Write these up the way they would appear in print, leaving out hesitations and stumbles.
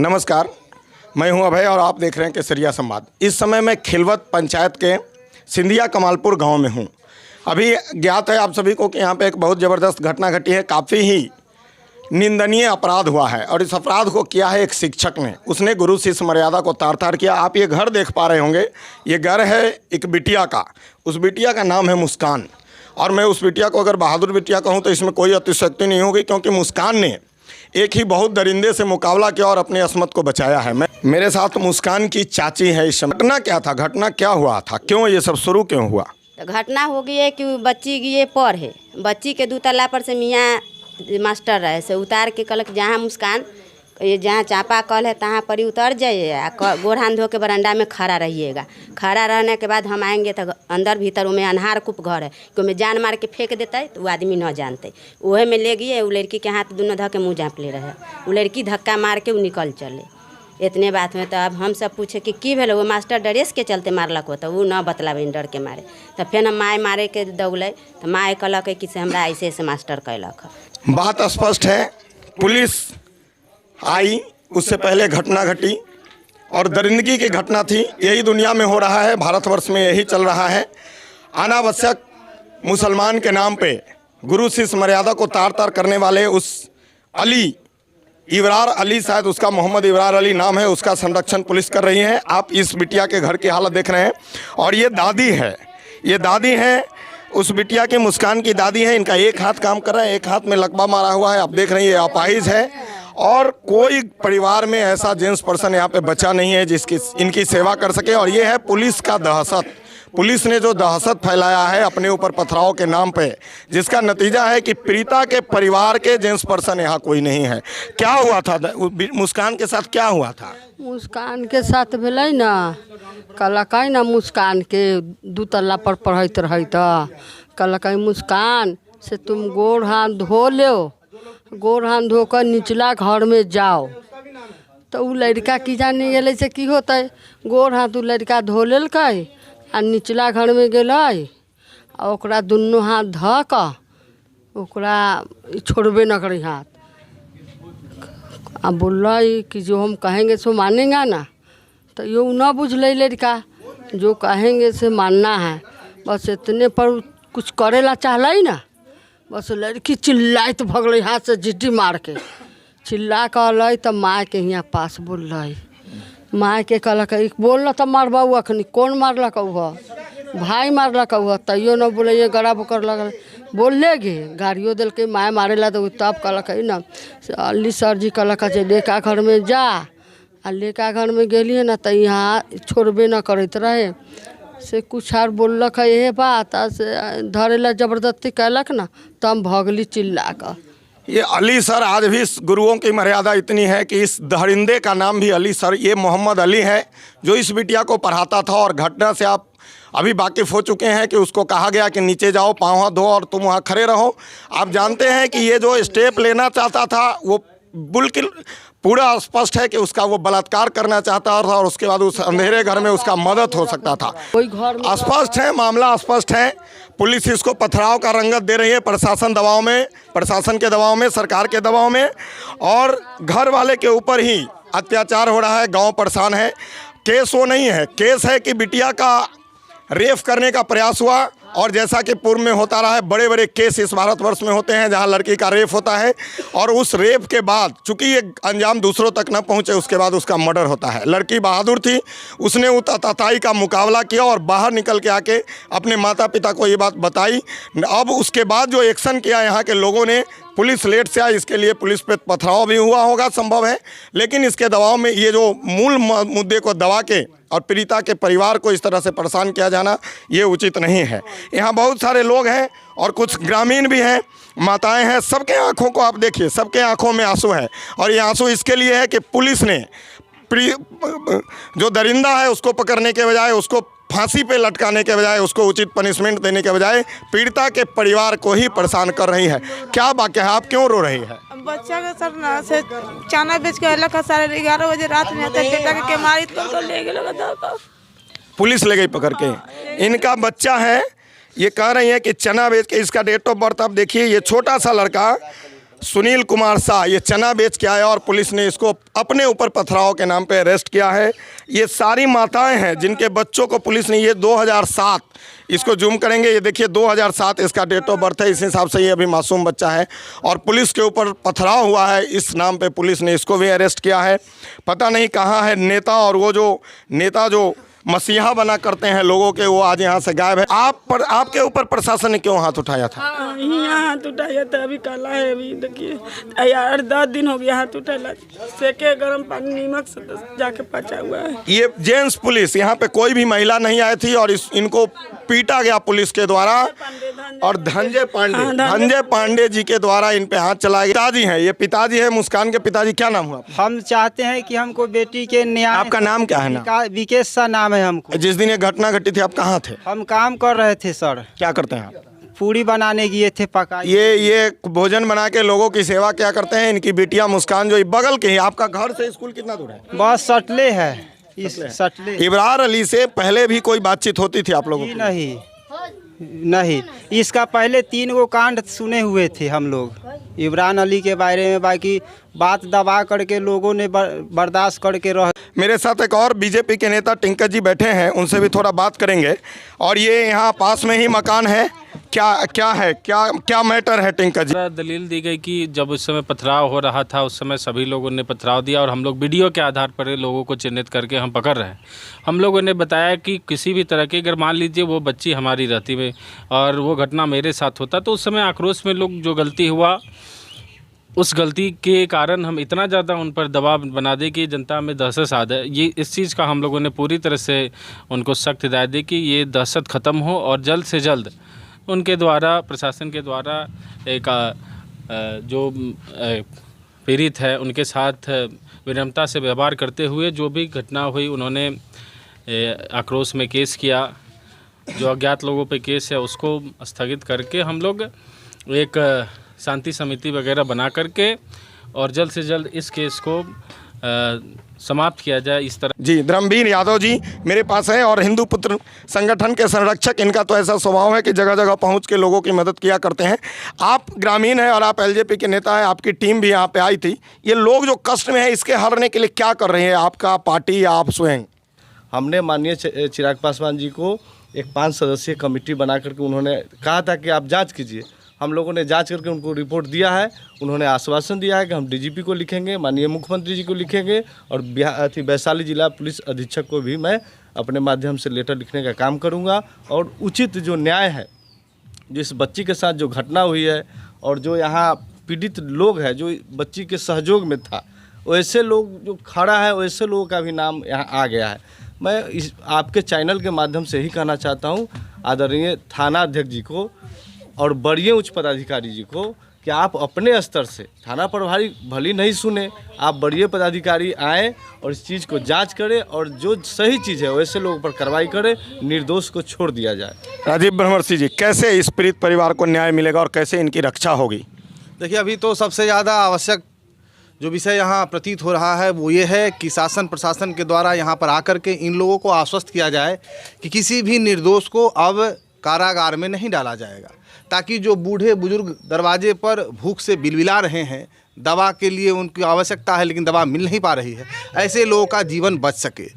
नमस्कार, मैं हूं अभय और आप देख रहे हैं केसरिया संवाद। इस समय मैं खिलवत पंचायत के सिंधिया कमालपुर गांव में हूं। अभी ज्ञात है आप सभी को कि यहां पे एक बहुत ज़बरदस्त घटना घटी है। काफ़ी ही निंदनीय अपराध हुआ है और इस अपराध को किया है एक शिक्षक ने। उसने गुरु शिष्य मर्यादा को तार तार किया। आप ये घर देख पा रहे होंगे, ये घर है एक बिटिया का। उस बिटिया का नाम है मुस्कान और मैं उस बिटिया को अगर बहादुर बिटिया कहूँ तो इसमें कोई अतिशयोक्ति नहीं होगी, क्योंकि मुस्कान ने एक ही बहुत दरिंदे से मुकाबला किया और अपनी असमत को बचाया है। मेरे साथ मुस्कान की चाची है। इस समय घटना क्या था, घटना क्या हुआ था, क्यों ये सब शुरू क्यों हुआ? घटना हो गई है कि बच्ची गई पढ़ है। बच्ची के 2 तल्ला पर से मियाँ मास्टर रहे से उतार के कहलक जहाँ मुस्कान ये जहाँ चापा कल है तहाँ पर ही उतर जाइए, गोड़ हाथ धो के बरंडा में खड़ा रहिएगा। खड़ा रहने के बाद हम आएंगे तो अंदर भीतर में अन्हार कुप घर है कि में जान मार के फेंक देते तो वो आदमी न जानते। वह में ले गए, वो लड़की के हाथ दोनों धो के मुँह झाँप ले रहे। वो लड़की धक्का मार के वो निकल चले। इतने बात में तो अब हम सब पूछे कि भेल, वो मास्टर ड्रेस के चलते मारलक हो, तो वो न बतलावे डर के मारे। तो फिर हम माए मारे के दौड़े तो माए कहलक कि से हमरा ऐसे ऐसे मास्टर कैलक है। बात स्पष्ट है, पुलिस आई, उससे पहले घटना घटी और दरिंदगी की घटना थी। यही दुनिया में हो रहा है, भारतवर्ष में यही चल रहा है। अनावश्यक मुसलमान के नाम पे गुरु शिष्य मर्यादा को तार तार करने वाले उस अली इबरार अली, शायद उसका मोहम्मद इबरार अली नाम है, उसका संरक्षण पुलिस कर रही है। आप इस बिटिया के घर की हालत देख रहे हैं और ये दादी है, ये दादी है उस बिटिया के, मुस्कान की दादी है। इनका एक हाथ काम कर रहा है, एक हाथ में लकवा मारा हुआ है। आप देख रहे हैं ये अपाहिज है और कोई परिवार में ऐसा जेंट्स पर्सन यहाँ पे बचा नहीं है जिसकी इनकी सेवा कर सके। और ये है पुलिस का दहशत। पुलिस ने जो दहशत फैलाया है अपने ऊपर पथराव के नाम पे, जिसका नतीजा है कि पीड़िता के परिवार के जेंट्स पर्सन यहाँ कोई नहीं है। क्या हुआ था मुस्कान के साथ, क्या हुआ था? मुस्कान के साथ भेलै ना, कहलक ना मुस्कान के 2 तल्ला पर पढ़त रही तो कहलक मुस्कान से तुम गोड़ हाथ धो लो, गोड़ हाथ धोकर निचला घर में जाओ। तो वो लड़का की जाने गेले से की होता, गोड़ हाथ वो लड़का धो लेलकै आ निचला घर में गेलै आ ओकरा दुनू हाथ धऽ कऽ ओकरा छोड़बे न करी हाथ। आ बोलै कि जो हम कहेंगे सो मानेगा ना, तो यो न बुझले लड़का, जो कहेंगे से मानना है। बस इतने पर कुछ करेला चाहलै ना, बस लड़की चिल्लाइत भगलै, हाथ से जिट्टी मार के चिल्ला कर अलै। तो माँ के यहाँ पास बोलै, माँ के कहलक बोल न तो मारबू अखनी, कौन मारलक हुआ, भाई मारलक हुआ, तैयो न बोले, गड़ा बोकर लगल बोले गे, गाड़ियों दिल के माए मारेला। तो तब कहलक न अली सर जी कहलक जे लेका घर में जा। आ लेका घर में गेलिए ना तो यहाँ छोड़बे न करते रहे से कुछ आर बोलक है ये बात से धरेला जबरदस्ती कैलक ना, तो हम भगली चिल्ला कर। ये अली सर, आज भी गुरुओं की मर्यादा इतनी है कि इस दरिंदे का नाम भी अली सर, ये मोहम्मद अली है जो इस बिटिया को पढ़ाता था। और घटना से आप अभी वाकिफ़ हो चुके हैं कि उसको कहा गया कि नीचे जाओ, पाँव हाथ धो और तुम वहाँ खड़े रहो। आप जानते हैं कि ये जो स्टेप लेना चाहता था वो बिल्कुल पूरा स्पष्ट है कि उसका वो बलात्कार करना चाहता था और उसके बाद उस अंधेरे घर में उसका मदद हो सकता था। स्पष्ट है, मामला स्पष्ट है। पुलिस इसको पथराव का रंगत दे रही है, प्रशासन दबाव में, प्रशासन के दबाव में, सरकार के दबाव में, और घर वाले के ऊपर ही अत्याचार हो रहा है। गांव परेशान है। केस वो नहीं है, केस है कि बिटिया का रेप करने का प्रयास हुआ। और जैसा कि पूर्व में होता रहा है, बड़े बड़े केस इस भारतवर्ष में होते हैं जहां लड़की का रेप होता है और उस रेप के बाद चूंकि ये अंजाम दूसरों तक न पहुंचे, उसके बाद उसका मर्डर होता है। लड़की बहादुर थी, उसने उताताई का मुकाबला किया और बाहर निकल के आके अपने माता पिता को ये बात बताई। अब उसके बाद जो एक्शन किया यहाँ के लोगों ने, पुलिस लेट से आई, इसके लिए पुलिस पे पथराव भी हुआ होगा, संभव है। लेकिन इसके दबाव में ये जो मूल मुद्दे को दबा के और पीड़िता के परिवार को इस तरह से परेशान किया जाना ये उचित नहीं है। यहाँ बहुत सारे लोग हैं और कुछ ग्रामीण भी हैं, माताएं हैं, सबके आंखों को आप देखिए, सबके आंखों में आंसू है। और ये आंसू इसके लिए है कि पुलिस ने जो दरिंदा है उसको पकड़ने के बजाय, उसको फांसी पे लटकाने के बजाय, उसको उचित पनिशमेंट देने के बजाय पीड़िता के परिवार को ही परेशान कर रही है। क्या वाक़या है, आप क्यों रो रही है? बच्चा का सर ना से चाना बेच के अलग का 11:30 बजे रात में आता, बेटा के मारी तो ले गए, पुलिस ले गई पकड़ के। इनका बच्चा है, ये कह रही है कि चना बेच के, इसका डेट ऑफ बर्थ आप देखिए, ये छोटा सा लड़का सुनील कुमार शाह ये चना बेच के आया और पुलिस ने इसको अपने ऊपर पथराव के नाम पे अरेस्ट किया है। ये सारी माताएं हैं जिनके बच्चों को पुलिस ने ये 2007 इसको जूम करेंगे, ये देखिए 2007 इसका डेट ऑफ बर्थ है, इस हिसाब से ये अभी मासूम बच्चा है और पुलिस के ऊपर पथराव हुआ है, इस नाम पे पुलिस ने इसको भी अरेस्ट किया है। पता नहीं कहाँ है नेता, और वो जो नेता जो मसीहा बना करते हैं लोगों के, वो आज यहाँ से गायब है। आपके ऊपर प्रशासन ने क्यों हाथ उठाया था? यहाँ हाथ उठाया था, अभी काला है, अभी देखिए यार 10 दिन हो गया हाथ उठाया, सेके गर्म पानी नीमक से जाके पचा हुआ है। ये जेंट्स पुलिस, यहाँ पे कोई भी महिला नहीं आई थी और इनको पीटा गया पुलिस के द्वारा और धनंजय पांडे जी के द्वारा इन पे हाथ चलाया गया। पिताजी हैं, ये पिताजी है मुस्कान के पिताजी। क्या नाम हुआ? हम चाहते हैं कि हमको बेटी के न्याय। आपका नाम क्या है? ना विकेश सा नाम है हमको। जिस दिन ये घटना घटी थी आप कहाँ थे? हम काम कर रहे थे सर। क्या करते हैं आप? पूरी बनाने गए थे पका। ये भोजन बना के लोगों की सेवा क्या करते हैं? इनकी बेटियां मुस्कान जो बगल के ही, आपका घर से स्कूल कितना दूर है? बस सटले है, इस सटले। इब्रार अली से पहले भी कोई बातचीत होती थी आप लोगों की? नहीं, इसका पहले 3 गो कांड सुने हुए थे हम लोग इब्रान अली के बारे में, बाकी बात दबा करके लोगों ने बर्दाश्त करके रह। मेरे साथ एक और बीजेपी के नेता टिंकर जी बैठे हैं, उनसे भी थोड़ा बात करेंगे। और ये यहाँ पास में ही मकान है, क्या मैटर है टिंकर जी? दलील दी गई कि जब उस समय पथराव हो रहा था उस समय सभी लोगों ने पथराव दिया और हम लोग वीडियो के आधार पर लोगों को चिन्हित करके हम पकड़ रहे हैं। हम लोगों ने बताया कि किसी भी तरह की, अगर मान लीजिए वो बच्ची हमारी रहती में और वो घटना मेरे साथ होता तो उस समय आक्रोश में लोग जो गलती हुआ उस गलती के कारण हम इतना ज़्यादा उन पर दबाव बना दे कि जनता में दहशत आ जाए। ये इस चीज़ का हम लोगों ने पूरी तरह से उनको सख्त हिदायत दी कि ये दहशत ख़त्म हो और जल्द से जल्द उनके द्वारा, प्रशासन के द्वारा एक जो पीड़ित है उनके साथ विनम्रता से व्यवहार करते हुए जो भी घटना हुई उन्होंने आक्रोश में केस किया। जो अज्ञात लोगों पे केस है उसको स्थगित करके हम लोग एक शांति समिति वगैरह बना करके और जल्द से जल्द इस केस को समाप्त किया जाए। इस तरह जी धर्मवीर यादव जी मेरे पास हैं और हिंदू पुत्र संगठन के संरक्षक। इनका तो ऐसा स्वभाव है कि जगह जगह पहुंच के लोगों की मदद किया करते हैं। आप ग्रामीण हैं और आप एलजेपी के नेता हैं, आपकी टीम भी यहाँ पे आई थी। ये लोग जो कष्ट में है इसके हरने के लिए क्या कर रहे हैं, आपका पार्टी या आप स्वयं? हमने माननीय चिराग पासवान जी को एक 5 सदस्यीय कमेटी बना करके उन्होंने कहा था कि आप जाँच कीजिए। हम लोगों ने जांच करके उनको रिपोर्ट दिया है। उन्होंने आश्वासन दिया है कि हम डीजीपी को लिखेंगे, माननीय मुख्यमंत्री जी को लिखेंगे और वैशाली जिला पुलिस अधीक्षक को भी मैं अपने माध्यम से लेटर लिखने का काम करूंगा। और उचित जो न्याय है, जो इस बच्ची के साथ जो घटना हुई है और जो यहाँ पीड़ित लोग हैं जो बच्ची के सहयोग में था, वैसे लोग जो खड़ा है वैसे लोगों का भी नाम यहाँ आ गया है। मैं इस आपके चैनल के माध्यम से ही कहना चाहता हूँ आदरणीय थाना अध्यक्ष जी को और बड़े उच्च पदाधिकारी जी को कि आप अपने स्तर से, थाना प्रभारी भली नहीं सुने, आप बड़े पदाधिकारी आएँ और इस चीज़ को जांच करें और जो सही चीज़ है वैसे लोगों पर कार्रवाई करें, निर्दोष को छोड़ दिया जाए। राजीव ब्रह्मवर्षी जी, कैसे इस पीड़ित परिवार को न्याय मिलेगा और कैसे इनकी रक्षा होगी? देखिए, अभी तो सबसे ज़्यादा आवश्यक जो विषय यहाँ प्रतीत हो रहा है वो ये है कि शासन प्रशासन के द्वारा यहाँ पर आकर के इन लोगों को आश्वस्त किया जाए कि किसी भी निर्दोष को अब कारागार में नहीं डाला जाएगा, ताकि जो बूढ़े बुजुर्ग दरवाजे पर भूख से बिलबिला रहे हैं, दवा के लिए उनकी आवश्यकता है लेकिन दवा मिल नहीं पा रही है, ऐसे लोगों का जीवन बच सके।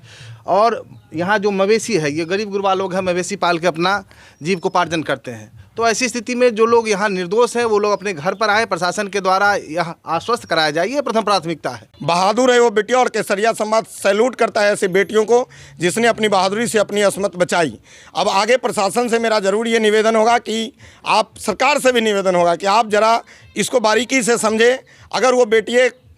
और यहाँ जो मवेशी है, ये गरीब गुरबा लोग हैं, मवेशी पाल के अपना जीविकोपार्जन करते हैं। तो ऐसी स्थिति में जो लोग यहाँ निर्दोष हैं वो लोग अपने घर पर आए, प्रशासन के द्वारा यह आश्वस्त कराया जाए, ये प्रथम प्राथमिकता है। बहादुर है वो बेटियां और केसरिया समाज सैल्यूट करता है ऐसी बेटियों को जिसने अपनी बहादुरी से अपनी अस्मत बचाई। अब आगे प्रशासन से मेरा ज़रूर ये निवेदन होगा कि आप, सरकार से भी निवेदन होगा कि आप ज़रा इसको बारीकी से समझें। अगर वो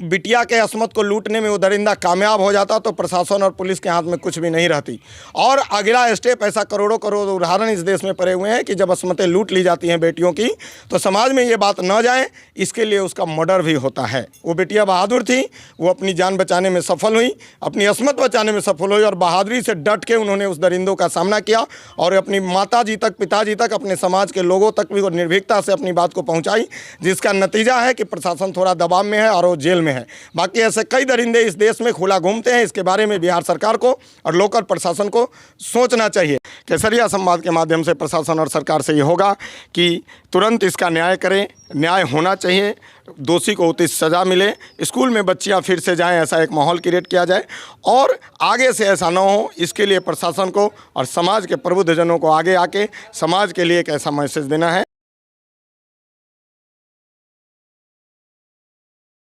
बिटिया के अस्मत को लूटने में वो दरिंदा कामयाब हो जाता तो प्रशासन और पुलिस के हाथ में कुछ भी नहीं रहती। और अगला स्टेप, ऐसा करोड़ों करोड़ उदाहरण इस देश में पड़े हुए हैं कि जब अस्मतें लूट ली जाती हैं बेटियों की तो समाज में ये बात न जाए, इसके लिए उसका मर्डर भी होता है। वो बेटियां बहादुर थी, वो अपनी जान बचाने में सफल हुई, अपनी अस्मत बचाने में सफल हुई और बहादुरी से डट के उन्होंने उस दरिंदों का सामना किया और अपनी माता जी तक, पिताजी तक, अपने समाज के लोगों तक भी वो निर्भीकता से अपनी बात को पहुँचाई, जिसका नतीजा है कि प्रशासन थोड़ा दबाव में है और वो जेल में है। बाकी ऐसे कई दरिंदे इस देश में खुला घूमते हैं। इसके बारे में बिहार सरकार को और लोकल प्रशासन को सोचना चाहिए। केसरिया संवाद के माध्यम से प्रशासन और सरकार से ये होगा कि तुरंत इसका न्याय करें। न्याय होना चाहिए, दोषी को उचित सज़ा मिले, स्कूल में बच्चियां फिर से जाएं, ऐसा एक माहौल क्रिएट किया जाए और आगे से ऐसा ना हो, इसके लिए प्रशासन को और समाज के प्रबुद्धजनों को आगे आके समाज के लिए एक ऐसा मैसेज देना है